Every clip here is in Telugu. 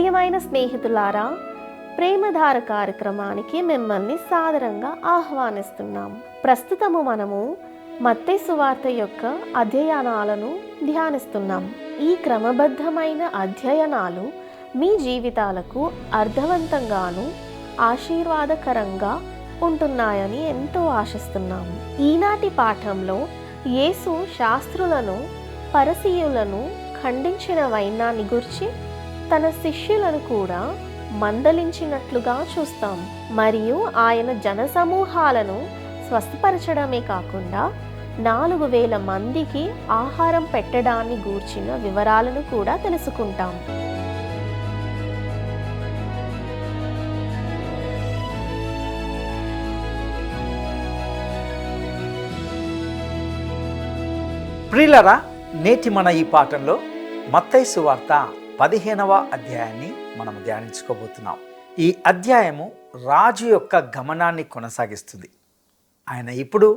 ప్రియమైన స్నేహితులారా, ప్రేమధార కార్యక్రమానికి మిమ్మల్ని సాదరంగా ఆహ్వానిస్తున్నాం. ప్రస్తుతము మనము మత్తయి సువార్త యొక్క అధ్యయనాలను ధ్యానిస్తున్నాం. ఈ క్రమబద్ధమైన అధ్యయనాలు మీ జీవితాలకు అర్థవంతంగాను ఆశీర్వాదకరంగా ఉంటున్నాయని ఎంతో ఆశిస్తున్నాము. ఈనాటి పాఠంలో యేసు శాస్త్రులను పరిసయ్యులను ఖండించిన వైనాన్ని గురించి తన శిష్యులను కూడా మందలించినట్లుగా చూస్తాం. మరియు ఆయన జనసమూహాలను స్వస్థపరచడమే కాకుండా 4,000 మందికి ఆహారం పెట్టడాన్ని గూర్చిన వివరాలను కూడా తెలుసుకుంటాం. ప్రియులారా, నేటి మన ఈ పాఠంలో మత్తయి సువార్త 15వ అధ్యాయాన్ని మనం ధ్యానించుకోబోతున్నాం. ఈ అధ్యాయము రాజు యొక్క గమనాన్ని కొనసాగిస్తుంది. ఆయన ఇప్పుడు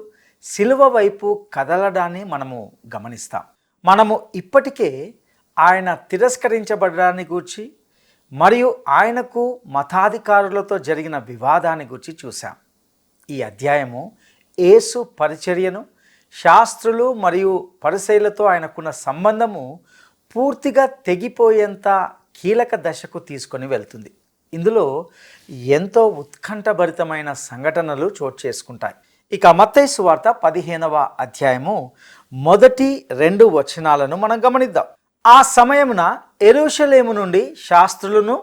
శిలువ వైపు కదలడాన్ని మనము గమనిస్తాం. మనము ఇప్పటికే ఆయన తిరస్కరించబడడాన్ని గూర్చి మరియు ఆయనకు మతాధికారులతో జరిగిన వివాదాన్ని గూర్చి చూసాం. ఈ అధ్యాయము యేసు పరిచర్యను, శాస్త్రులు మరియు పరిసయ్యులతో ఆయనకున్న సంబంధము పూర్తిగా తెగిపోయేంత కీలక దశకు తీసుకొని వెళ్తుంది. ఇందులో ఎంతో ఉత్కంఠభరితమైన సంఘటనలు చోటు చేసుకుంటాయి. ఇక మత్తయి సువార్త 15వ అధ్యాయము మొదటి 2 వచనాలను మనం గమనిద్దాం. ఆ సమయమున యెరూషలేము నుండి శాస్త్రులను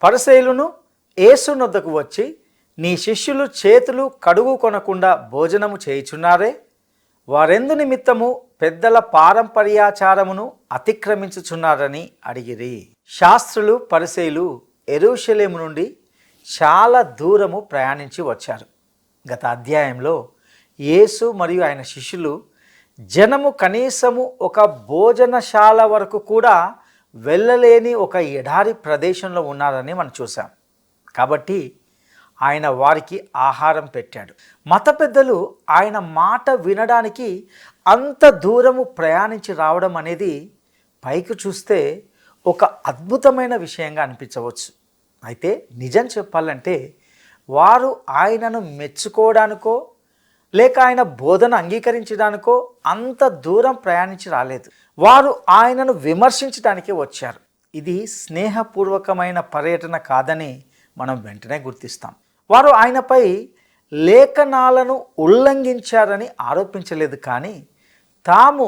పరిసయ్యులను యేసు నొద్దకు వచ్చి, నీ శిష్యులు చేతులు కడుగు కొనకుండా భోజనము చేయుచున్నారే, వారెందు నిమిత్తము పెద్దల పారంపర్యాచారమును అతిక్రమించుచున్నారని అడిగిరి. శాస్త్రులు పరిసయ్యులు యెరూషలేము నుండి చాలా దూరము ప్రయాణించి వచ్చారు. గత అధ్యాయంలో యేసు మరియు ఆయన శిష్యులు జనము కనీసము ఒక భోజనశాల వరకు కూడా వెళ్ళలేని ఒక ఎడారి ప్రదేశంలో ఉన్నారని మనం చూసాం. కాబట్టి ఆయన వారికి ఆహారం పెట్టాడు. మత పెద్దలు ఆయన మాట వినడానికి అంత దూరము ప్రయాణించి రావడం అనేది పైకి చూస్తే ఒక అద్భుతమైన విషయంగా అనిపించవచ్చు. అయితే నిజం చెప్పాలంటే వారు ఆయనను మెచ్చుకోవడానికో లేక ఆయన బోధన అంగీకరించడానికో అంత దూరం ప్రయాణించి రాలేదు. వారు ఆయనను విమర్శించడానికే వచ్చారు. ఇది స్నేహపూర్వకమైన పర్యటన కాదని మనం వెంటనే గుర్తిస్తాం. వారు ఆయనపై లేఖనాలను ఉల్లంఘించారని ఆరోపించలేదు, కానీ తాము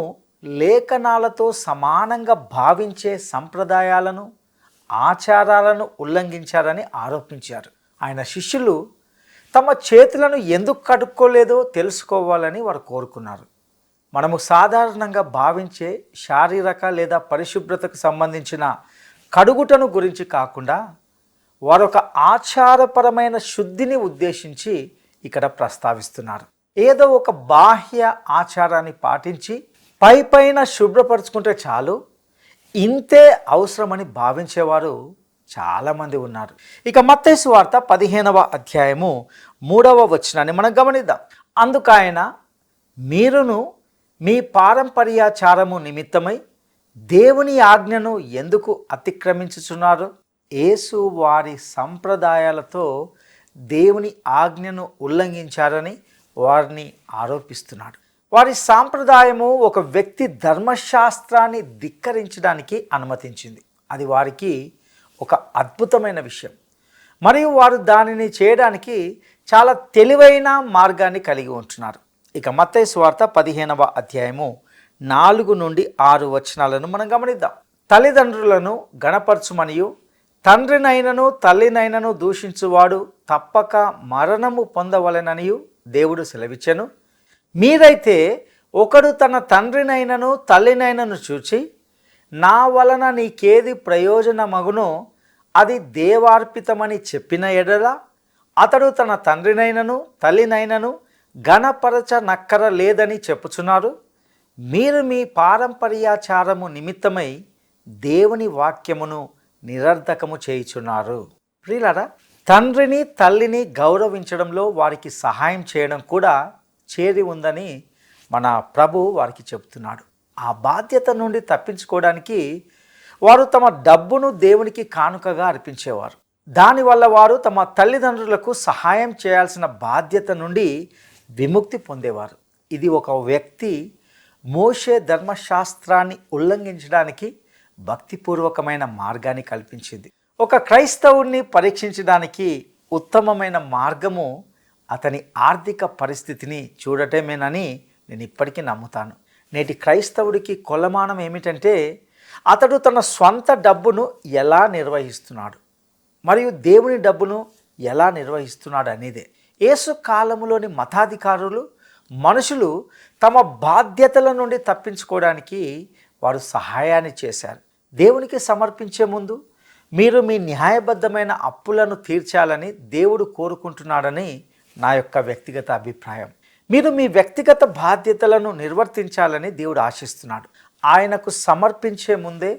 లేఖనాలతో సమానంగా భావించే సంప్రదాయాలను, ఆచారాలను ఉల్లంఘించారని ఆరోపించారు. ఆయన శిష్యులు తమ చేతులను ఎందుకు కడుక్కోలేదో తెలుసుకోవాలని వారు కోరుకున్నారు. మనము సాధారణంగా భావించే శారీరక లేదా పరిశుభ్రతకు సంబంధించిన కడుగుటను గురించి కాకుండా వారొక ఆచారపరమైన శుద్ధిని ఉద్దేశించి ఇక్కడ ప్రస్తావిస్తున్నారు. ఏదో ఒక బాహ్య ఆచారాన్ని పాటించి పైపైన శుభ్రపరచుకుంటే చాలు, ఇంతే అవసరమని భావించేవారు చాలామంది ఉన్నారు. ఇక మత్తయి సువార్త 15వ అధ్యాయము 3వ వచనాన్ని మనం గమనిద్దాం. అందుకు ఆయన, మీరును మీ పారంపర్యాచారము నిమిత్తమై దేవుని ఆజ్ఞను ఎందుకు అతిక్రమించుచున్నారు? యేసు వారి సంప్రదాయాలతో దేవుని ఆజ్ఞను ఉల్లంఘించారని వారిని ఆరోపిస్తున్నాడు. వారి సాంప్రదాయము ఒక వ్యక్తి ధర్మశాస్త్రాన్ని ధిక్కరించడానికి అనుమతించింది. అది వారికి ఒక అద్భుతమైన విషయం, మరియు వారు దానిని చేయడానికి చాలా తెలివైన మార్గాన్ని కలిగి ఉంటున్నారు. ఇక మత్తయి సువార్త 15వ అధ్యాయము 4 నుండి 6 వచనాలను మనం గమనిద్దాం. తల్లిదండ్రులను గణపరచుమనియు తండ్రినైనను తల్లినైనను దూషించువాడు తప్పక మరణము పొందవలెననియు దేవుడు సెలవిచ్చెను. మీరైతే ఒకడు తన తండ్రినైనను తల్లినైనను చూచి, నా వలన నీకేది ప్రయోజనమగునో అది దేవార్పితమని చెప్పిన ఎడల అతడు తన తండ్రినైనను తల్లినైనను గణపరచనక్కర లేదని చెప్పుచున్నారు. మీరు మీ పారంపర్యాచారము నిమిత్తమై దేవుని వాక్యమును నిరర్ధకము చేయుచున్నారు. ప్రియులారా, తండ్రిని తల్లిని గౌరవించడంలో వారికి సహాయం చేయడం కూడా చేరి ఉందని మన ప్రభు వారికి చెబుతున్నాడు. ఆ బాధ్యత నుండి తప్పించుకోవడానికి వారు తమ డబ్బును దేవునికి కానుకగా అర్పించేవారు. దానివల్ల వారు తమ తల్లిదండ్రులకు సహాయం చేయాల్సిన బాధ్యత నుండి విముక్తి పొందేవారు. ఇది ఒక వ్యక్తి మోషే ధర్మశాస్త్రాన్ని ఉల్లంఘించడానికి భక్తిపూర్వకమైన మార్గాన్ని కల్పించింది. ఒక క్రైస్తవుడిని పరీక్షించడానికి ఉత్తమమైన మార్గము అతని ఆర్థిక పరిస్థితిని చూడటమేనని నేను ఇప్పటికీ నమ్ముతాను. నేటి క్రైస్తవుడికి కొలమానం ఏమిటంటే అతడు తన స్వంత డబ్బును ఎలా నిర్వహిస్తున్నాడు మరియు దేవుని డబ్బును ఎలా నిర్వహిస్తున్నాడు అనేదే. యేసు కాలంలోని మతాధికారులు మనుషులు తమ బాధ్యతల నుండి తప్పించుకోవడానికి వారు సహాయాన్ని చేశారు. దేవునికి సమర్పించే ముందు మీరు మీ న్యాయబద్ధమైన అప్పులను తీర్చాలని దేవుడు కోరుకుంటున్నాడని నా యొక్క వ్యక్తిగత అభిప్రాయం. మీరు మీ వ్యక్తిగత బాధ్యతలను నిర్వర్తించాలని దేవుడు ఆశిస్తున్నాడు. ఆయనకు సమర్పించే ముందే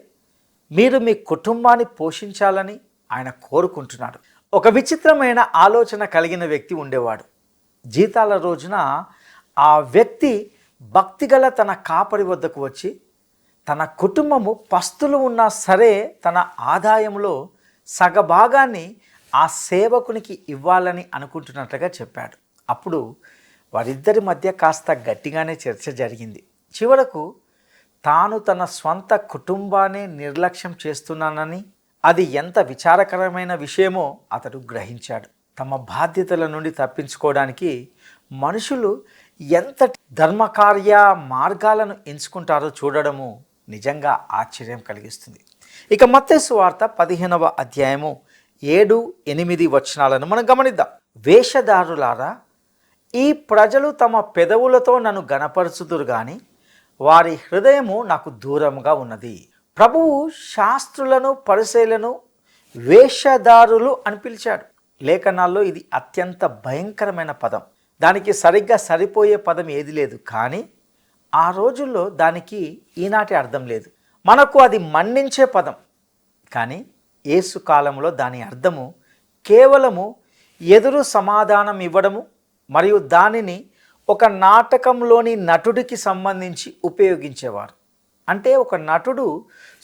మీరు మీ కుటుంబాన్ని పోషించాలని ఆయన కోరుకుంటున్నాడు. ఒక విచిత్రమైన ఆలోచన కలిగిన వ్యక్తి ఉండేవాడు. జీతాల రోజున ఆ వ్యక్తి భక్తిగల తన కాపరి వద్దకు వచ్చి తన కుటుంబము పస్తులు ఉన్నా సరే తన ఆదాయంలో సగభాగాన్ని ఆ సేవకునికి ఇవ్వాలని అనుకుంటున్నట్లుగా చెప్పాడు. అప్పుడు వారిద్దరి మధ్య కాస్త గట్టిగానే చర్చ జరిగింది. చివరకు తాను తన స్వంత కుటుంబాన్ని నిర్లక్ష్యం చేస్తున్నానని, అది ఎంత విచారకరమైన విషయమో అతడు గ్రహించాడు. తమ బాధ్యతల నుండి తప్పించుకోవడానికి మనుషులు ఎంత ధర్మకార్య మార్గాలను ఎంచుకుంటారో చూడడము నిజంగా ఆశ్చర్యం కలిగిస్తుంది. ఇక మత్తయి సువార్త 15వ అధ్యాయము 7-8 వచనాలను మనం గమనిద్దాం. వేషధారులారా, ఈ ప్రజలు తమ పెదవులతో నన్ను గణపరచుదురు గాని వారి హృదయము నాకు దూరంగా ఉన్నది. ప్రభువు శాస్త్రులను పరిసయ్యులను వేషధారులు అని పిలిచాడు. లేఖనాల్లో ఇది అత్యంత భయంకరమైన పదం. దానికి సరిగ్గా సరిపోయే పదం ఏది లేదు. కానీ ఆ రోజుల్లో దానికి ఈనాటి అర్థం లేదు. మనకు అది మన్నించే పదం. కానీ యేసు కాలంలో దాని అర్థము కేవలము ఎదురు సమాధానం ఇవ్వడము మరియు దానిని ఒక నాటకంలోని నటుడికి సంబంధించి ఉపయోగించేవారు. అంటే ఒక నటుడు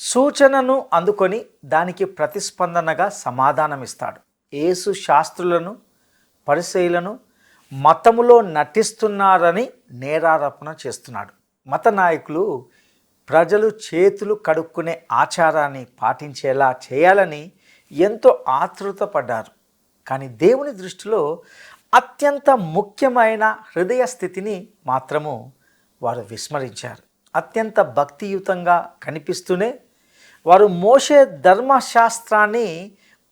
సూచనను అందుకొని దానికి ప్రతిస్పందనగా సమాధానం ఇస్తాడు. యేసు శాస్త్రులను పరిసయ్యులను మతములో నటిస్తున్నారని నేరారోపణ చేస్తున్నాడు. మత నాయకులు ప్రజలు చేతులు కడుక్కునే ఆచారాన్ని పాటించేలా చేయాలని ఎంతో ఆతృతపడ్డారు. కానీ దేవుని దృష్టిలో అత్యంత ముఖ్యమైన హృదయ స్థితిని మాత్రము వారు విస్మరించారు. అత్యంత భక్తియుతంగా కనిపిస్తూనే వారు మోషే ధర్మశాస్త్రాన్ని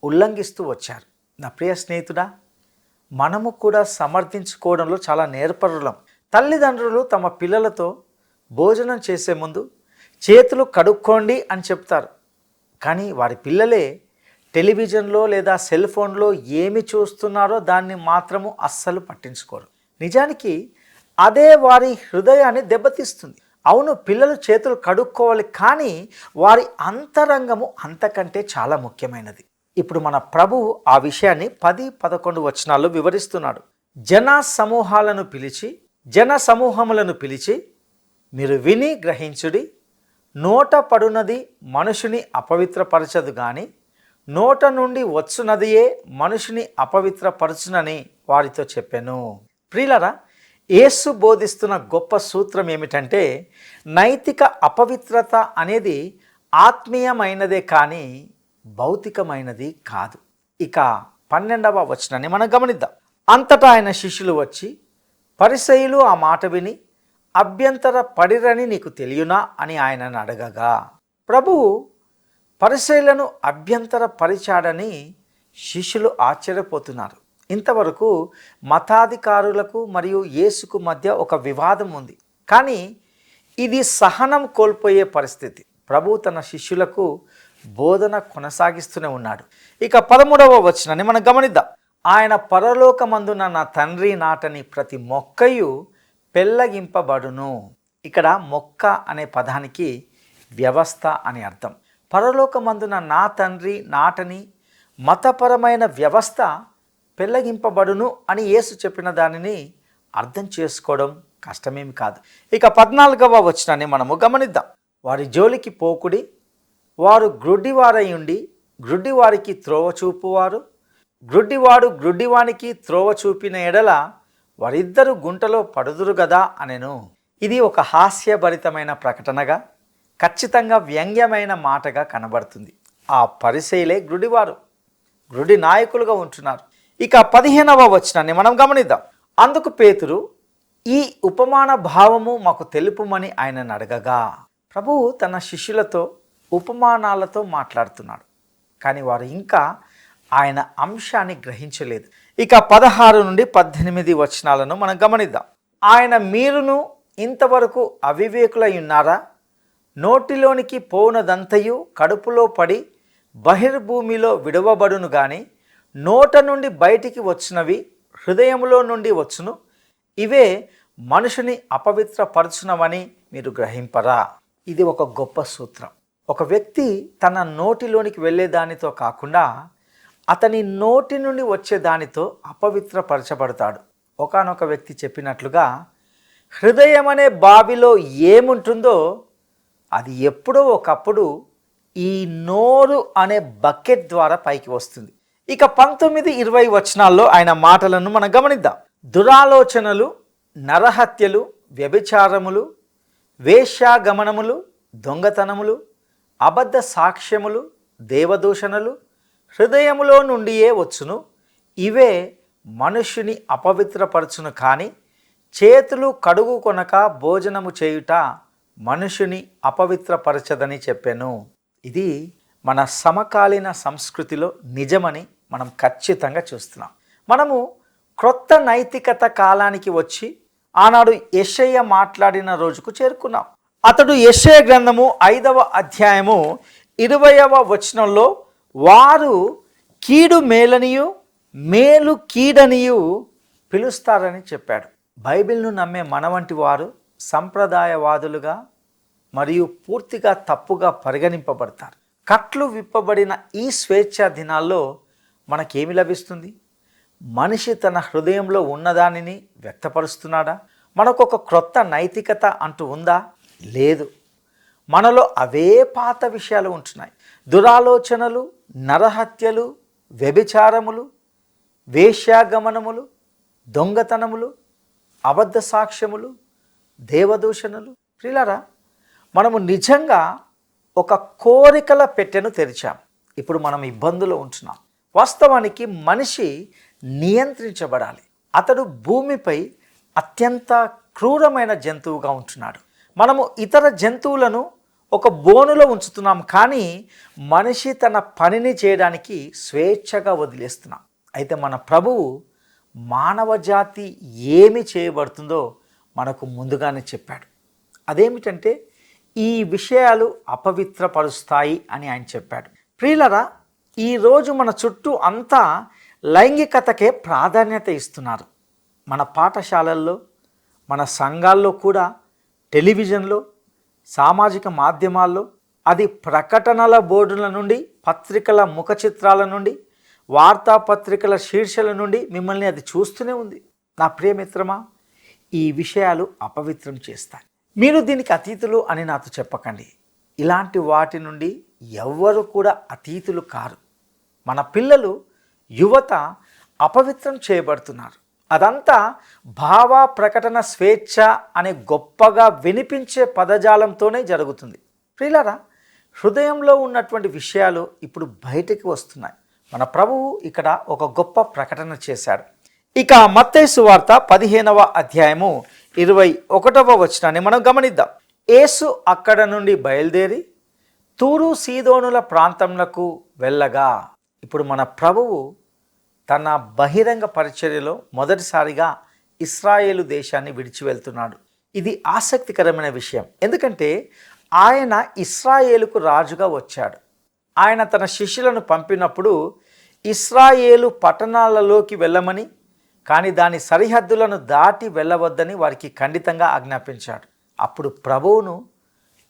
ఉల్లంఘిస్తూ వచ్చారు. నా ప్రియ స్నేహితుడా, మనము కూడా సమర్థించుకోవడంలో చాలా నేర్పరులం. తల్లిదండ్రులు తమ పిల్లలతో భోజనం చేసే ముందు చేతులు కడుక్కోండి అని చెప్తారు. కానీ వారి పిల్లలే టెలివిజన్లో లేదా సెల్ ఫోన్లో ఏమి చూస్తున్నారో దాన్ని మాత్రము అస్సలు పట్టించుకోరు. నిజానికి అదే వారి హృదయాన్ని దెబ్బతీస్తుంది. అవును, పిల్లలు చేతులు కడుక్కోవాలి, కానీ వారి అంతరంగము అంతకంటే చాలా ముఖ్యమైనది. ఇప్పుడు మన ప్రభువు ఆ విషయాన్ని 10-11 వచనాల్లో వివరిస్తున్నాడు. జన సమూహములను పిలిచి మీరు విని గ్రహించుడి. నోట పడునది మనుషుని అపవిత్రపరచదు గాని నోట నుండి వచ్చునదియే మనుషుని అపవిత్రపరచునని వారితో చెప్పాను. ప్రియులారా, యేసు బోధిస్తున్న గొప్ప సూత్రం ఏమిటంటే నైతిక అపవిత్రత అనేది ఆత్మీయమైనదే కానీ భౌతికమైనది కాదు. ఇక 12వ వచనాన్ని మనం గమనిద్దాం. అంతటా ఆయన శిష్యులు వచ్చి పరిసయ్యులు ఆ మాట విని అభ్యంతర పడిరని నీకు తెలియనా అని ఆయనను అడగగా, ప్రభువు పరిసయ్యులను అభ్యంతర పరిచాడని శిష్యులు ఆశ్చర్యపోతున్నారు. ఇంతవరకు మతాధికారులకు మరియు యేసుకు మధ్య ఒక వివాదం ఉంది. కానీ ఇది సహనం కోల్పోయే పరిస్థితి. ప్రభువు తన శిష్యులకు బోధన కొనసాగిస్తూనే ఉన్నాడు. ఇక 13వ వచనాన్ని మనం గమనిద్దాం. ఆయన పరలోకమందున నా తండ్రి నాటని ప్రతి మొక్కయు పెళ్ళగింపబడును. ఇక్కడ మొక్క అనే పదానికి వ్యవస్థ అని అర్థం. పరలోకమందున నా తండ్రి నాటని మతపరమైన వ్యవస్థ పెళ్ళగింపబడును అని యేసు చెప్పిన దానిని అర్థం చేసుకోవడం కష్టమేమి కాదు. ఇక 14వ వచనాన్ని మనము గమనిద్దాం. వారి జోలికి పోకుడి, వారు గ్రుడ్డివారై ఉండి గ్రుడ్డివారికి త్రోవ చూపువారు, గ్రుడ్డివాడు గ్రుడ్డివానికి త్రోవ చూపిన ఎడల వారిద్దరు గుంటలో పడుదురు గదా అనెను. ఇది ఒక హాస్యభరితమైన ప్రకటనగా, ఖచ్చితంగా వ్యంగ్యమైన మాటగా కనబడుతుంది. ఆ పరిసయ్యులే గ్రుడ్డివారు, గ్రుడి నాయకులుగా ఉంటున్నారు. ఇక 15వ వచనాన్ని మనం గమనిద్దాం. అందుకు పేతురు, ఈ ఉపమాన భావము మాకు తెలుపుమని ఆయనను అడగగా, ప్రభువు తన శిష్యులతో ఉపమానాలతో మాట్లాడుతున్నాడు, కానీ వారు ఇంకా ఆయన అంశాన్ని గ్రహించలేదు. ఇక 16 నుండి 18 వచనాలను మనం గమనిద్దాం. ఆయన మీరును ఇంతవరకు అవివేకులై ఉన్నారా? నోటిలోనికి పోవునదంతయు కడుపులో పడి బహిర్భూమిలో విడవబడును గాని నోట నుండి బయటికి వచ్చినవి హృదయంలో నుండి వచ్చును. ఇవే మనుషుని అపవిత్రపరచునవని మీరు గ్రహింపరా? ఇది ఒక గొప్ప సూత్రం. ఒక వ్యక్తి తన నోటిలోనికి వెళ్ళే దానితో కాకుండా అతని నోటి నుండి వచ్చే దానితో అపవిత్రపరచబడతాడు. ఒకానొక వ్యక్తి చెప్పినట్లుగా, హృదయం అనే బావిలో ఏముంటుందో అది ఎప్పుడో ఒకప్పుడు ఈ నోరు అనే బకెట్ ద్వారా పైకి వస్తుంది. ఇక 19-20 వచనాల్లో ఆయన మాటలను మనం గమనిద్దాం. దురాలోచనలు, నరహత్యలు, వ్యభిచారములు, వేశ్యాగమనములు, దొంగతనములు, అబద్ధ సాక్ష్యములు, దేవదూషణలు హృదయములో నుండియే వచ్చును. ఇవే మనుష్యుని అపవిత్రపరచును. కానీ చేతులు కడుగు కొనక భోజనము చేయుట మనుషుని అపవిత్రపరచదని చెప్పాను. ఇది మన సమకాలీన సంస్కృతిలో నిజమని మనం ఖచ్చితంగా చూస్తున్నాం. మనము క్రొత్త నైతికత కాలానికి వచ్చి ఆనాడు యెషయా మాట్లాడిన రోజుకు చేరుకున్నాం. అతడు యెషయా గ్రంథము 5వ అధ్యాయము 20వ వచనంలో వారు కీడు మేలనియు మేలు కీడనియు పిలుస్తారని చెప్పాడు. బైబిల్ను నమ్మే మన వంటి వారు సంప్రదాయవాదులుగా మరియు పూర్తిగా తప్పుగా పరిగణింపబడతారు. కట్లు విప్పబడిన ఈ స్వేచ్ఛా దినాల్లో మనకేమి లభిస్తుంది? మనిషి తన హృదయంలో ఉన్నదానిని వ్యక్తపరుస్తున్నాడా? మనకొక క్రొత్త నైతికత అంటూ ఉందా? లేదు. మనలో అవే పాత విషయాలు ఉంటున్నాయి. దురాలోచనలు, నరహత్యలు, వ్యభిచారములు, వేశ్యాగమనములు, దొంగతనములు, అబద్ధ సాక్ష్యములు, దేవదూషణలు. ప్రియులారా, మనము నిజంగా ఒక కోరికల పెట్టెను తెరిచాం. ఇప్పుడు మనం ఇబ్బందులు ఉంటున్నాం. వాస్తవానికి మనిషి నియంత్రించబడాలి. అతడు భూమిపై అత్యంత క్రూరమైన జంతువుగా ఉంటున్నాడు. మనము ఇతర జంతువులను ఒక బోనులో ఉంచుతున్నాం, కానీ మనిషి తన పనిని చేయడానికి స్వేచ్ఛగా వదిలేస్తున్నాం. అయితే మన ప్రభువు మానవ జాతి ఏమి చేయబడుతుందో మనకు ముందుగానే చెప్పాడు. అదేమిటంటే ఈ విషయాలు అపవిత్రపరుస్తాయి అని ఆయన చెప్పాడు. ప్రియులరా, ఈరోజు మన చుట్టూ అంతా లైంగికతకే ప్రాధాన్యత ఇస్తున్నారు. మన పాఠశాలల్లో, మన సంఘాల్లో కూడా, టెలివిజన్లో, సామాజిక మాధ్యమాల్లో, అది ప్రకటనల బోర్డుల నుండి, పత్రికల ముఖ చిత్రాల నుండి, వార్తాపత్రికల శీర్షల నుండి మిమ్మల్ని అది చూస్తూనే ఉంది. నా ప్రియమిత్రమా, ఈ విషయాలు అపవిత్రం చేస్తాయి. మీరు దీనికి అతీతులు అని నాతో చెప్పకండి. ఇలాంటి వాటి నుండి ఎవ్వరు కూడా అతీతులు కారు. మన పిల్లలు, యువత అపవిత్రం చేయబడుతున్నారు. అదంతా భావ ప్రకటన స్వేచ్ఛ అనే గొప్పగా వినిపించే పదజాలంతోనే జరుగుతుంది. ప్రియులారా, హృదయంలో ఉన్నటువంటి విషయాలు ఇప్పుడు బయటికి వస్తున్నాయి. మన ప్రభువు ఇక్కడ ఒక గొప్ప ప్రకటన చేశాడు. ఇక మత్తయి సువార్త 15వ అధ్యాయము 21వ వచనాన్ని మనం గమనిద్దాం. యేసు అక్కడ నుండి బయలుదేరి తూరు సీదోనుల ప్రాంతంలకు వెళ్ళగా, ఇప్పుడు మన ప్రభువు తన బహిరంగ పరిచర్యలో మొదటిసారిగా ఇశ్రాయేలు దేశాన్ని విడిచి వెళ్తున్నాడు. ఇది ఆసక్తికరమైన విషయం. ఎందుకంటే ఆయన ఇశ్రాయేలుకు రాజుగా వచ్చాడు. ఆయన తన శిష్యులను పంపినప్పుడు ఇశ్రాయేలు పట్టణాలలోకి వెళ్ళమని, కానీ దాని సరిహద్దులను దాటి వెళ్ళవద్దని వారికి ఖండితంగా ఆజ్ఞాపించాడు. అప్పుడు ప్రభువును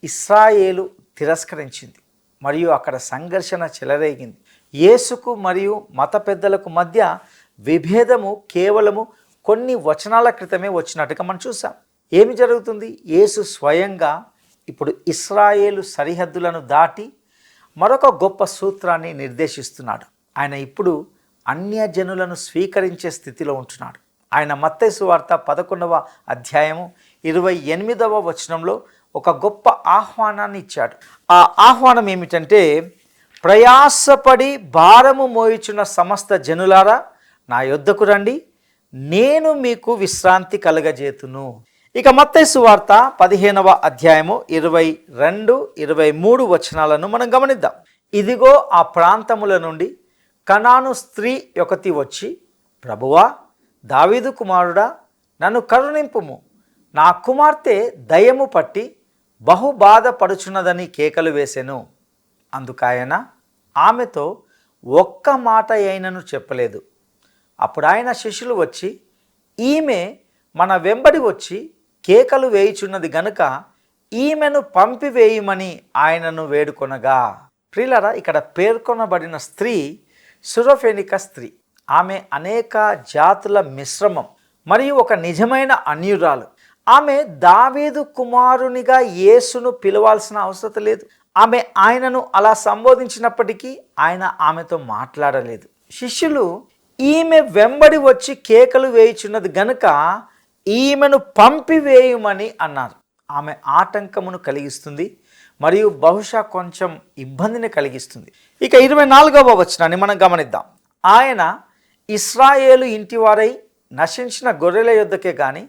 ఇశ్రాయేలు తిరస్కరించింది మరియు అక్కడ సంఘర్షణ చెలరేగింది. యేసుకు మరియు మత పెద్దలకు మధ్య విభేదము కేవలము కొన్ని వచనాల క్రితమే వచ్చినట్టుగా మనం చూసాం. ఏమి జరుగుతుంది? యేసు స్వయంగా ఇప్పుడు ఇశ్రాయేలు సరిహద్దులను దాటి మరొక గొప్ప సూత్రాన్ని నిర్దేశిస్తున్నాడు. ఆయన ఇప్పుడు అన్యజనులను స్వీకరించే స్థితిలో ఉంటున్నాడు. ఆయన మత్తయి సువార్త 11వ అధ్యాయము 28వ వచనంలో ఒక గొప్ప ఆహ్వానాన్ని ఇచ్చాడు. ఆ ఆహ్వానం ఏమిటంటే, ప్రయాసపడి భారము మోయుచున్న సమస్త జనులారా నా యొద్దకు రండి, నేను మీకు విశ్రాంతి కలగజేతును. ఇక మత్తయి సువార్త 15వ అధ్యాయము 22, 23 వచనాలను మనం గమనిద్దాం. ఇదిగో ఆ ప్రాంతముల నుండి కనాను స్త్రీ ఒకటి వచ్చి, ప్రభువా, దావీదు కుమారుడా, నన్ను కరుణింపుము, నా కుమార్తె దయ్యము పట్టి బహు బాధపడుచున్నదని కేకలు వేసెను. అందుకాయన ఆమెతో ఒక్క మాట అయినను చెప్పలేదు. అప్పుడు ఆయన శిష్యులు వచ్చి, ఈమె మన వెంబడి వచ్చి కేకలు వేయుచున్నది గనుక ఈమెను పంపివేయమని ఆయనను వేడుకొనగా. ప్రియులారా, ఇక్కడ పేర్కొనబడిన స్త్రీ సురఫెనిక స్త్రీ. ఆమె అనేక జాతుల మిశ్రమం మరియు ఒక నిజమైన అన్యురాలు. ఆమె దావీదు కుమారునిగా యేసును పిలవాల్సిన అవసరం లేదు. ఆమె ఆయనను అలా సంబోధించినప్పటికీ ఆయన ఆమెతో మాట్లాడలేదు. శిష్యులు ఈమె వెంబడి వచ్చి కేకలు వేయుచున్నది గనుక ఈమెను పంపివేయమని అన్నారు. ఆమె ఆటంకమును కలిగిస్తుంది మరియు బహుశా కొంచెం ఇబ్బందిని కలిగిస్తుంది. ఇక 24వ వచనాన్ని మనం గమనిద్దాం. ఆయన ఇశ్రాయేలు ఇంటివారై నశించిన గొర్రెల యొద్దకే గాని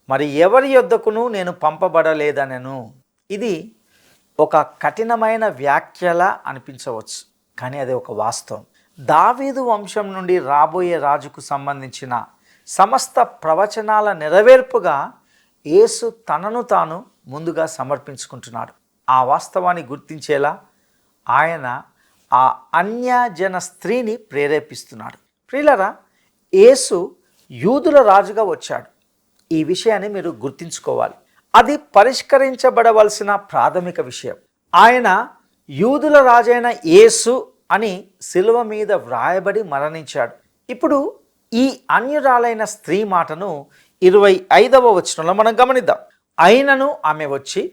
మరి ఎవరి యొద్దకును నేను పంపబడలేదనెను. ఇది ఒక కఠినమైన వ్యాఖ్యలా అనిపించవచ్చు, కానీ అది ఒక వాస్తవం. దావీదు వంశం నుండి రాబోయే రాజుకు సంబంధించిన సమస్త ప్రవచనాల నెరవేర్పుగా యేసు తనను తాను ముందుగా సమర్పించుకుంటున్నాడు. ఆ వాస్తవాన్ని గుర్తించేలా ఆయన ఆ అన్యజన స్త్రీని ప్రేరేపిస్తున్నాడు. ప్రియులారా, యేసు యూదుల రాజుగా వచ్చాడు. ఈ విషయాన్ని మీరు గుర్తించుకోవాలి. అది పరిష్కరించబడవలసిన ప్రాథమిక విషయం. ఆయన యూదుల రాజైన యేసు అని శిలువ మీద వ్రాయబడి మరణించాడు. ఇప్పుడు ఈ అన్యురాలైన స్త్రీ మాటను 25వ వచనంలో మనం గమనిద్దాం. అయినను ఆమె వచ్చి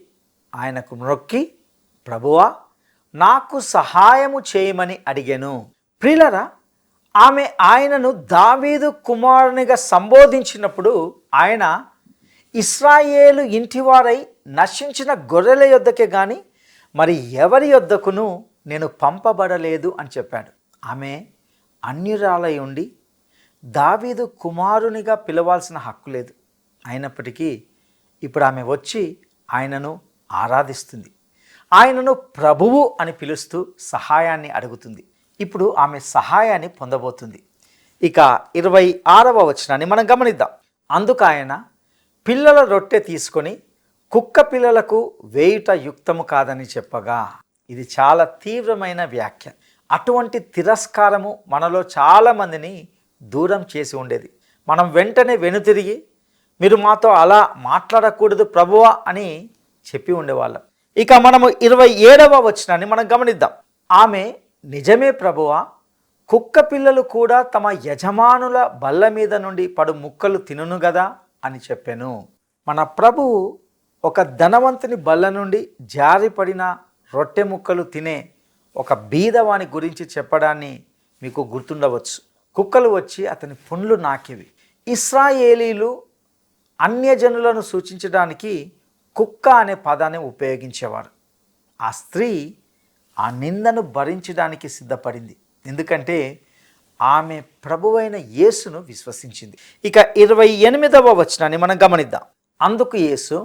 ఆయనకు మ్రొక్కి, ప్రభువా, నాకు సహాయము చేయమని అడిగెను. ప్రియులారా, ఆమె ఆయనను దావీదు కుమారునిగా సంబోధించినప్పుడు ఆయన ఇశ్రాయేలు ఇంటివారై నశించిన గొర్రెల యొద్దకే గాని మరి ఎవరి యొద్దకును నేను పంపబడలేదు అని చెప్పాడు. ఆమె అన్యురాలై ఉండి దావీదు కుమారునిగా పిలవాల్సిన హక్కు లేదు. అయినప్పటికీ ఇప్పుడు ఆమె వచ్చి ఆయనను ఆరాధిస్తుంది. ఆయనను ప్రభువు అని పిలుస్తూ సహాయాన్ని అడుగుతుంది. ఇప్పుడు ఆమె సహాయాన్ని పొందబోతుంది. ఇక 26వ వచనాన్ని మనం గమనిద్దాం. అందుకు ఆయన పిల్లల రొట్టె తీసుకొని కుక్క పిల్లలకు వేయుట యుక్తము కాదని చెప్పగా. ఇది చాలా తీవ్రమైన వ్యాఖ్య. అటువంటి తిరస్కారము మనలో చాలామందిని దూరం చేసి ఉండేది. మనం వెంటనే వెనుతిరిగి, మీరు మాతో అలా మాట్లాడకూడదు ప్రభువా అని చెప్పి ఉండేవాళ్ళం. ఇక మనము 27వ వచనాన్ని మనం గమనిద్దాం. ఆమె, నిజమే ప్రభువా, కుక్క పిల్లలు కూడా తమ యజమానుల బల్ల మీద నుండి పడు ముక్కలు తినును గదా అని చెప్పాను. మన ప్రభువు ఒక ధనవంతుని బల్ల నుండి జారిపడిన రొట్టె ముక్కలు తినే ఒక బీదవాని గురించి చెప్పడాన్ని మీకు గుర్తుండవచ్చు. కుక్కలు వచ్చి అతని పుండ్లు నాకేవి. ఇశ్రాయేలీలు అన్యజనులను సూచించడానికి కుక్క అనే పదాన్ని ఉపయోగించేవారు. ఆ స్త్రీ ఆ నిందను భరించడానికి సిద్ధపడింది, ఎందుకంటే ఆమె ప్రభువైన యేసును విశ్వసించింది. ఇక 28వ వచనాన్ని మనం గమనిద్దాం. అందుకు యేసు,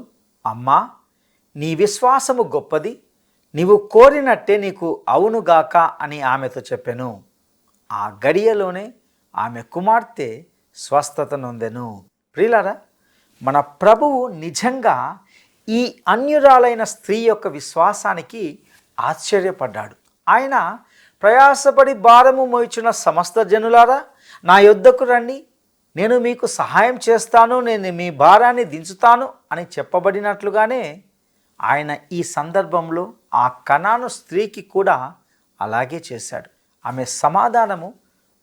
అమ్మా, నీ విశ్వాసము గొప్పది, నీవు కోరినట్టే నీకు అవునుగాక అని ఆమెతో చెప్పాను. ఆ గడియలోనే ఆమె కుమార్తె స్వస్థత నొందెను. ప్రియులారా, మన ప్రభువు నిజంగా ఈ అన్యురాలైన స్త్రీ యొక్క విశ్వాసానికి ఆశ్చర్యపడ్డాడు. ఆయన ప్రయాసపడి భారము మోయిచున్న సమస్త జనులారా నా యొద్దకు రండి, నేను మీకు సహాయం చేస్తాను, నేను మీ భారాన్ని దించుతాను అని చెప్పబడినట్లుగానే ఆయన ఈ సందర్భంలో ఆ కనాను స్త్రీకి కూడా అలాగే చేశాడు. ఆమె సమాధానము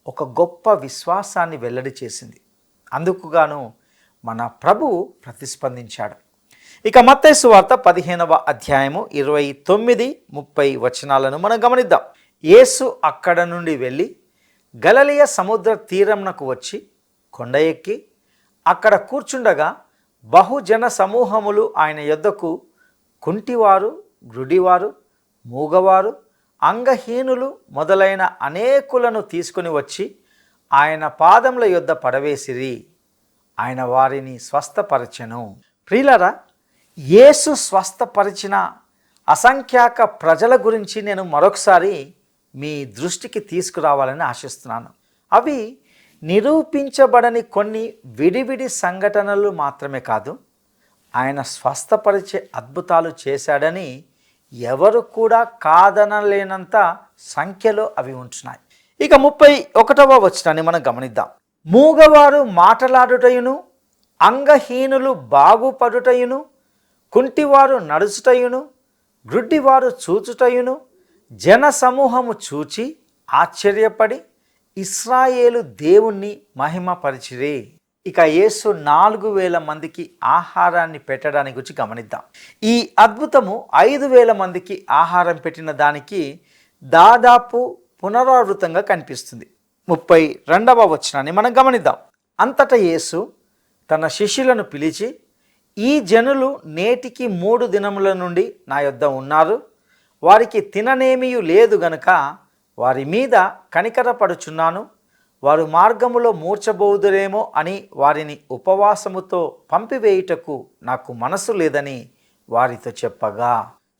ఒక గొప్ప విశ్వాసాన్ని వెల్లడి చేసింది. అందుకుగాను మన ప్రభువు ప్రతిస్పందించాడు. ఇక మత్తయి సువార్త 15వ అధ్యాయము 29-30 వచనాలను మనం గమనిద్దాం. యేసు అక్కడ నుండి వెళ్ళి గలిలయ సముద్ర తీరంనకు వచ్చి కొండ ఎక్కి అక్కడ కూర్చుండగా బహుజన సమూహములు ఆయన యొద్దకు కుంటివారు, గ్రుడివారు, మూగవారు, అంగహీనులు మొదలైన అనేకులను తీసుకుని వచ్చి ఆయన పాదముల యొద్ద పడవేసిరి. ఆయన వారిని స్వస్థపరచెను. ప్రియులారా, యేసు స్వస్థపరిచిన అసంఖ్యాక ప్రజల గురించి నేను మరొకసారి మీ దృష్టికి తీసుకురావాలని ఆశిస్తున్నాను. అవి నిరూపించబడని కొన్ని విడివిడి సంఘటనలు మాత్రమే కాదు, ఆయన స్వస్థపరిచే అద్భుతాలు చేశాడని ఎవరు కూడా కాదనలేనంత సంఖ్యలో అవి ఉంటున్నాయి. ఇక 31వ వచనాన్ని మనం గమనిద్దాం. మూగవారు మాటలాడుటయును, అంగహీనులు బాగుపడుటయును, కుంటివారు నడుచుటయును, గ్రుడ్డివారు చూచుటయును జన సమూహము చూచి ఆశ్చర్యపడి ఇశ్రాయేలు దేవుణ్ణి మహిమపరిచిరి. ఇక యేసు 4000 మందికి ఆహారాన్ని పెట్టడానికి గురించి గమనిద్దాం. ఈ అద్భుతము 5000 మందికి ఆహారం పెట్టిన దానికి దాదాపు పునరావృతంగా కనిపిస్తుంది. 32వ వచనాన్ని మనం గమనిద్దాం. అంతటా యేసు తన శిష్యులను పిలిచి, ఈ జనులు నేటికి 3 దినముల నుండి నా యొద్ద ఉన్నారు, వారికి తిననేమియు లేదు గనుక వారి మీద కనికరపడుచున్నాను. వారు మార్గములో మూర్చబోదురేమో అని వారిని ఉపవాసముతో పంపివేయుటకు నాకు మనసు లేదని వారితో చెప్పగా.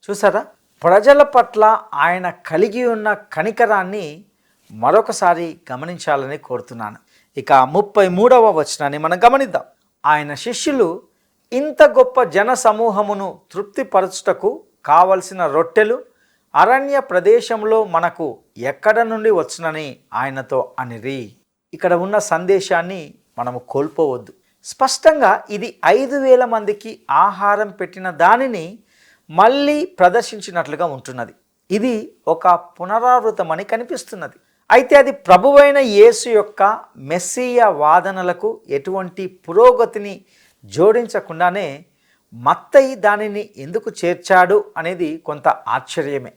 చూసారా, ప్రజల పట్ల ఆయన కలిగి ఉన్న కనికరాన్ని మరొకసారి గమనించాలని కోరుతున్నాను. ఇక 33వ వచనాన్ని మనం గమనిద్దాం. ఆయన శిష్యులు ఇంత గొప్ప జన సమూహమును తృప్తిపరచుటకు కావలసిన రొట్టెలు అరణ్య ప్రదేశంలో మనకు ఎక్కడ నుండి వచ్చునని ఆయనతో అనిరి. ఇక్కడ ఉన్న సందేశాన్ని మనము కోల్పోవద్దు. స్పష్టంగా ఇది 5000 మందికి ఆహారం పెట్టిన దానిని మళ్ళీ ప్రదర్శించినట్లుగా ఉంటున్నది. ఇది ఒక పునరావృతమని కనిపిస్తున్నది. అయితే అది ప్రభువైన యేసు యొక్క మెస్సీయ వాదనలకు ఎటువంటి పురోగతిని జోడించకుండానే మత్తయి దానిని ఎందుకు చేర్చాడు అనేది కొంత ఆశ్చర్యమే.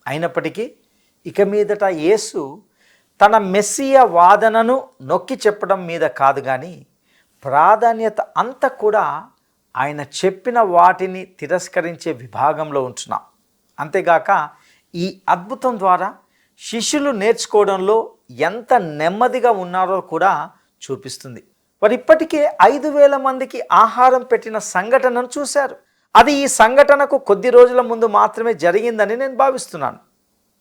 అయినప్పటికీ ఇక మీదట యేసు తన మెస్సీయ వాదనను నొక్కి చెప్పడం మీద కాదు, కానీ ప్రాధాన్యత అంతా కూడా ఆయన చెప్పిన వాటిని తిరస్కరించే విభాగంలో ఉంటున్నాం. అంతేగాక ఈ అద్భుతం ద్వారా శిష్యులు నేర్చుకోవడంలో ఎంత నెమ్మదిగా ఉన్నారో కూడా చూపిస్తుంది. వారు ఇప్పటికే 5000 మందికి ఆహారం పెట్టిన సంఘటనను చూశారు. అది ఈ సంఘటనకు కొద్ది రోజుల ముందు మాత్రమే జరిగిందని నేను భావిస్తున్నాను.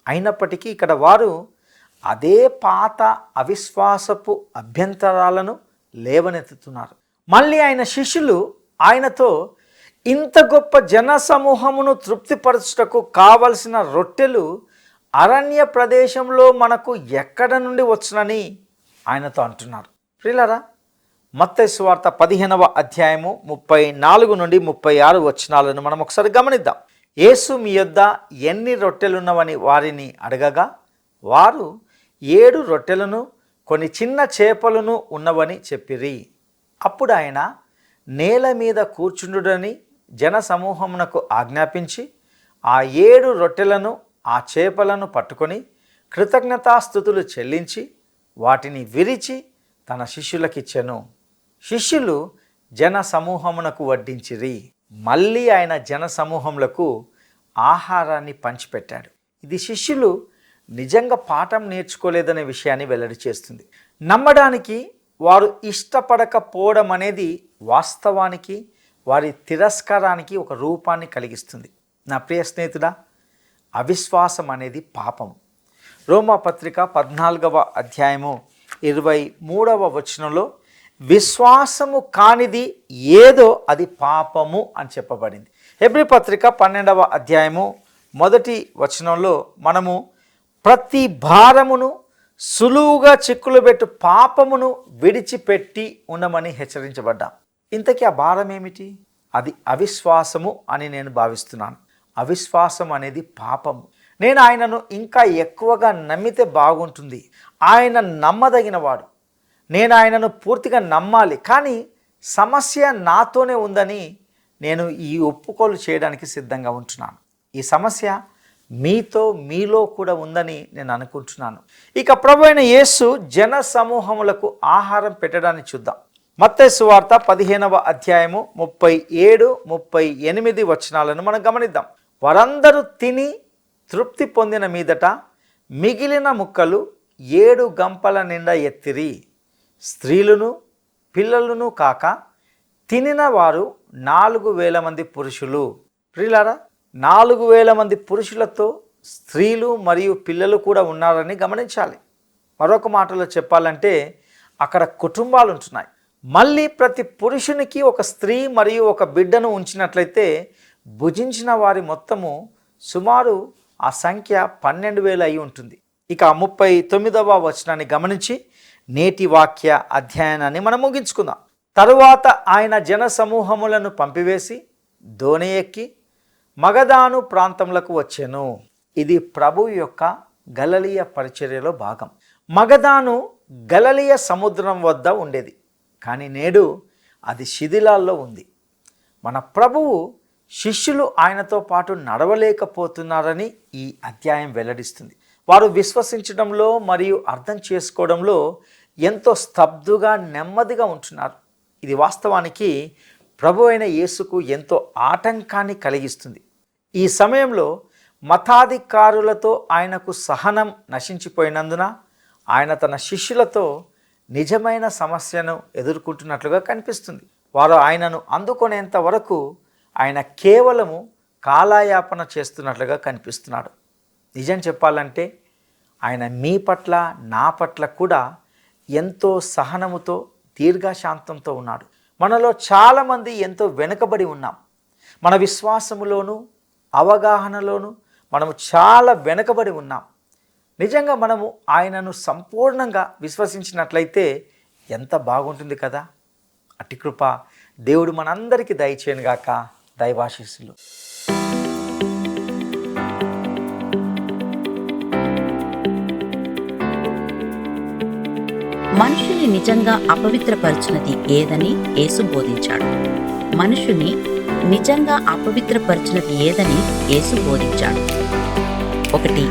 అయినప్పటికీ ఇక్కడ వారు అదే పాత అవిశ్వాసపు అభ్యంతరాలను లేవనెత్తుతున్నారు. మళ్ళీ ఆయన శిష్యులు ఆయనతో ఇంత గొప్ప జన సమూహమును తృప్తిపరచుటకు కావలసిన రొట్టెలు అరణ్య ప్రదేశంలో మనకు ఎక్కడ నుండి వచ్చునని ఆయనతో అంటున్నారు. ప్రియులారా, మత్తయి సువార్త 15వ అధ్యాయము 34-36 వచనాలను మనం ఒకసారి గమనిద్దాం. యేసు మీ యొద్ద ఎన్ని రొట్టెలున్నవని వారిని అడగగా వారు 7 రొట్టెలను కొన్ని చిన్న చేపలను ఉన్నవని చెప్పిరి. అప్పుడు ఆయన నేల మీద కూర్చుండుడని జన సమూహమునకు ఆజ్ఞాపించి ఆ 7 రొట్టెలను ఆ చేపలను పట్టుకొని కృతజ్ఞతాస్తుతులు చెల్లించి వాటిని విరిచి తన శిష్యులకిచ్చెను. శిష్యులు జన సమూహమునకు వడ్డించిరి. మళ్ళీ ఆయన జన సమూహములకు ఆహారాన్ని పంచిపెట్టాడు. ఇది శిష్యులు నిజంగా పాఠం నేర్చుకోలేదనే విషయాన్ని వెల్లడి చేస్తుంది. నమ్మడానికి వారు ఇష్టపడకపోవడం అనేది వాస్తవానికి వారి తిరస్కారానికి ఒక రూపాన్ని కలిగిస్తుంది. నా ప్రియ స్నేహితుడా, అవిశ్వాసం అనేది పాపం. రోమాపత్రిక 14వ అధ్యాయము 23వ వచనంలో విశ్వాసము కానిది ఏదో అది పాపము అని చెప్పబడింది. హెబ్రీ పత్రిక 12వ అధ్యాయము 1వ వచనంలో మనము ప్రతి భారమును సులువుగా చిక్కులు పెట్టు పాపమును విడిచిపెట్టి ఉండమని హెచ్చరించబడ్డాం. ఇంతకీ ఆ భారం ఏమిటి? అది అవిశ్వాసము అని నేను భావిస్తున్నాను. అవిశ్వాసం అనేది పాపము. నేను ఆయనను ఇంకా ఎక్కువగా నమ్మితే బాగుంటుంది. ఆయన నమ్మదగినవాడు. నేను ఆయనను పూర్తిగా నమ్మాలి, కానీ సమస్య నాతోనే ఉందని నేను ఈ ఒప్పుకోలు చేయడానికి సిద్ధంగా ఉంటున్నాను. ఈ సమస్య మీలో కూడా ఉందని నేను అనుకుంటున్నాను. ఇక ప్రభువైన యేసు జన సమూహములకు ఆహారం పెట్టడాన్ని చూద్దాం. మత్తయి సువార్త 15వ అధ్యాయము 37-38 వచనాలను మనం గమనిద్దాం. వారందరూ తిని తృప్తి పొందిన మీదట మిగిలిన ముక్కలు 7 గంపల నిండా ఎత్తిరి. స్త్రీలను పిల్లలను కాక తినిన వారు 4,000 మంది పురుషులు. ప్రియులారా, 4,000 మంది పురుషులతో స్త్రీలు మరియు పిల్లలు కూడా ఉన్నారని గమనించాలి. మరొక మాటలో చెప్పాలంటే అక్కడ కుటుంబాలు ఉంటున్నాయి. మళ్ళీ ప్రతి పురుషునికి ఒక స్త్రీ మరియు ఒక బిడ్డను ఉంచినట్లయితే భుజించిన వారి మొత్తము సుమారు ఆ సంఖ్య 12,000 అయి ఉంటుంది. ఇక 39వ వచనాన్ని గమనించి నేటి వాక్య అధ్యయనాన్ని మనం ముగించుకుందాం. తరువాత ఆయన జన సమూహములను పంపివేసి దోణి ఎక్కి మగదాను ప్రాంతములకు వచ్చెను. ఇది ప్రభువు యొక్క గలిలయ పరిచర్యలో భాగం. మగదాను గలిలయ సముద్రం వద్ద ఉండేది, కానీ నేడు అది శిథిలాల్లో ఉంది. మన ప్రభువు శిష్యులు ఆయనతో పాటు నడవలేకపోతున్నారని ఈ అధ్యాయం వెల్లడిస్తుంది. వారు విశ్వసించడంలో మరియు అర్థం చేసుకోవడంలో ఎంతో స్తబ్దుగా నెమ్మదిగా ఉంటున్నారు. ఇది వాస్తవానికి ప్రభువైన యేసుకు ఎంతో ఆటంకాన్ని కలిగిస్తుంది. ఈ సమయంలో మతాధికారులతో ఆయనకు సహనం నశించిపోయినందున ఆయన తన శిష్యులతో నిజమైన సమస్యను ఎదుర్కొంటున్నట్లుగా కనిపిస్తుంది. వారు ఆయనను అందుకునేంత వరకు ఆయన కేవలము కాలయాపన చేస్తున్నట్లుగా కనిపిస్తున్నాడు. నిజం చెప్పాలంటే ఆయన మీ పట్ల నా పట్ల కూడా ఎంతో సహనముతో దీర్ఘశాంతంతో ఉన్నాడు. మనలో చాలామంది ఎంతో వెనుకబడి ఉన్నాం. మన విశ్వాసములోను అవగాహనలోను మనము చాలా వెనుకబడి ఉన్నాం. నిజంగా మనము ఆయనను సంపూర్ణంగా విశ్వసించినట్లయితే ఎంత బాగుంటుంది కదా. అట్టి కృప దేవుడు మనందరికీ దయచేయనుగాక. దైవాశీస్సులు. మనుషుని నిజంగా అపవిత్రపరిచినది ఏదని యేసు బోధించాడు. మనుషుని నిజంగా అపవిత్రపరిచినది ఏదని యేసు బోధించాడు. 1.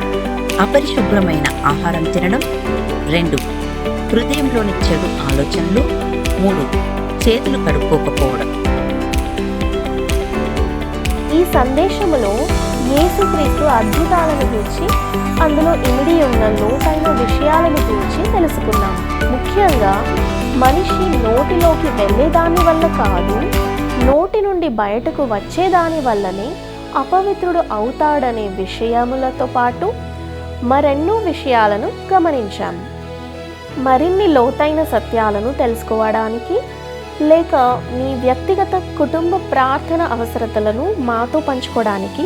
అపరిశుభ్రమైన ఆహారం తినడం. 2. హృదయంలోని చెడు ఆలోచనలు. 3. చేతులు కడుక్కోకపోవడం. ఈ సందేశములో యేసుక్రీస్తు అద్భుతాలను గురించి, అందులో ఇమిడి ఉన్న లోతైన విషయాలను గురించి తెలుసుకున్నాం. ముఖ్యంగా మనిషి నోటిలోకి వెళ్ళేదాని వల్ల కాదు, నోటి నుండి బయటకు వచ్చేదాని వల్లనే అపవిత్రుడు అవుతాడనే విషయములతో పాటు మరెన్నో విషయాలను గమనించాం. మరిన్ని లోతైన సత్యాలను తెలుసుకోవడానికి లేక మీ వ్యక్తిగత కుటుంబ ప్రార్థన అవసరతలను మాతో పంచుకోవడానికి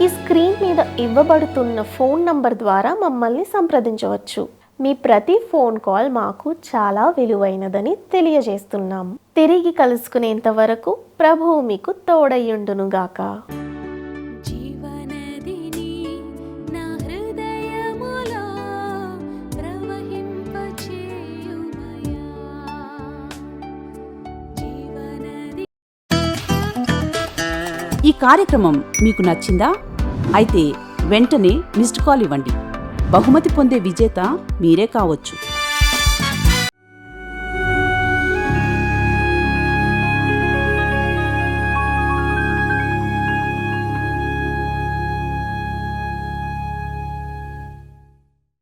ఈ స్క్రీన్ మీద ఇవ్వబడుతున్న ఫోన్ నంబర్ ద్వారా మమ్మల్ని సంప్రదించవచ్చు. మీ ప్రతి ఫోన్ కాల్ మాకు చాలా విలువైనదని తెలియజేస్తున్నాం. తిరిగి కలుసుకునేంత వరకు ప్రభువు మీకు తోడయ్యుండునుగాక. ఈ కార్యక్రమం మీకు నచ్చిందా? అయితే వెంటనే మిస్డ్ కాల్ ఇవ్వండి. బహుమతి పొందే విజేత మీరే కావచ్చు.